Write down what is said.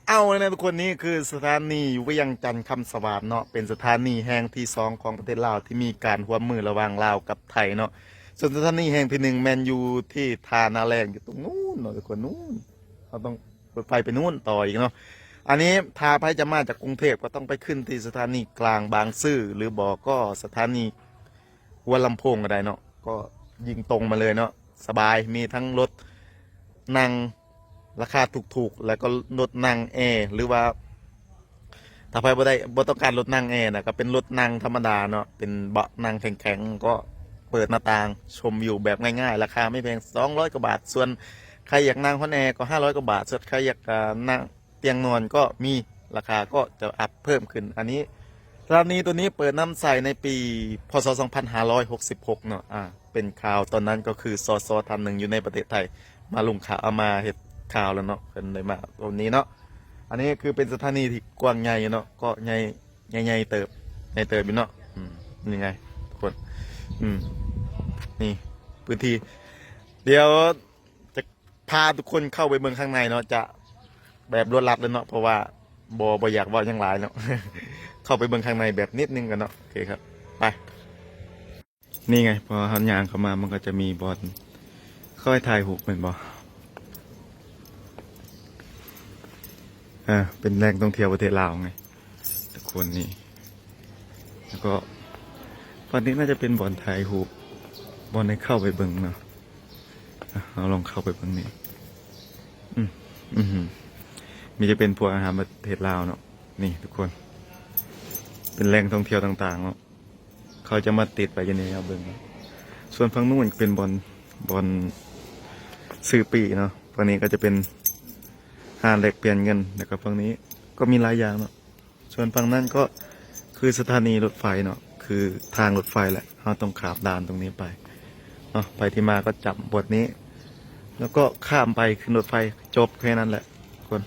เอาเลยนะทุกคนนี่คือสถานีเวียงจันทร์คำสวาปเนาะเป็นสถานีแห่งที่สองของประเทศลาวที่มีการร่วมมือระหว่างลาวกับไทยเนาะส่วนสถานีแห่งที่หนึ่งแมนยูที่ทานาแรงอยู่ตรงนู้นเนาะทุกคนนู้นเราต้องรถไฟไปนู้นต่ออีกเนาะอันนี้ถ้าไปจะมาจากกรุงเทพก็ต้องไปขึ้นที่สถานีกลางบางซื่อหรือบอกก็สถานีหัวลำโพงก็ได้เนาะก็ยิงตรงมาเลยเนาะสบายมีทั้งรถนั่งราคาถูกๆแล้วก็รถนั่งแอร์หรือว่าถ้าใครบ่ต้องการรถนั่งแอร์นะก็เป็นรถนั่งธรรมดาเนาะเป็นเบาะนั่งแข็งๆก็เปิดหน้าต่างชมวิวแบบง่ายๆราคาไม่แพง200 กว่าบาทส่วนใครอยากนั่งห้องแอร์ก็500 กว่าบาทส่วนใครอยากนั่งเตียงนอนก็มีราคาก็จะอัพเพิ่มขึ้นอันนี้ร้านนี้ตัวนี้เปิดน้ำใสในปีพศ2566เนาะเป็นข่าวตอนนั้นก็คือสท่านหนึ่งอยู่ในประเทศไทยมาลงข่าวเอามาเห็ดข่าวแล้วเนาะเป็นเลยมาตรงนี้เนาะอันนี้คือเป็นสถานีที่กว้างใหญ่เนาะก็ใหญ่เติบอยู่เนาะนี่ไงทุกคนนี่พื้นที่เดี๋ยวจะพาทุกคนเข้าไปเมืองข้างในเนาะจะแบบรวดรัดเลยเนาะเพราะว่าบอยากว่ายังหลายเนาะ เข้าไปเมืองข้างในแบบนิดนึงกันเนาะโอเคครับไปนี่ไงพอหันยางเข้ามามันก็จะมีบอลค่อยถ่ายหูปเป็นบอเป็นแหล่งท่องเที่ยวประเทศลาวไงทุกคนนี่แล้วก็ตอนนี้น่าจะเป็นบอลถ่ายหูปบอลให้เข้าไปเบิ่งเนาะเราลองเข้าไปเบิ่งนี่มีจะเป็นพวกอาหารประเทศลาวเนาะนี่ทุกคนเป็นแหล่งท่องเที่ยวต่างๆเนาะเขาจะมาติดไปยังไงครับเบิ่งส่วนฝั่งนู้นเป็นบอลซื้อปีเนาะฝั่งนี้ก็จะเป็นห้างแลกเปลี่ยนเงินแล้วก็ฝั่งนี้ก็มีหลายอย่างเนาะส่วนฝั่งนั้นก็คือสถานีรถไฟเนาะคือทางรถไฟแหละเราต้องข้ามด่านตรงนี้ไปเนาะไปที่มาก็จับบทนี้แล้วก็ข้ามไปขึ้นรถไฟจบแค่นั้นแหละคน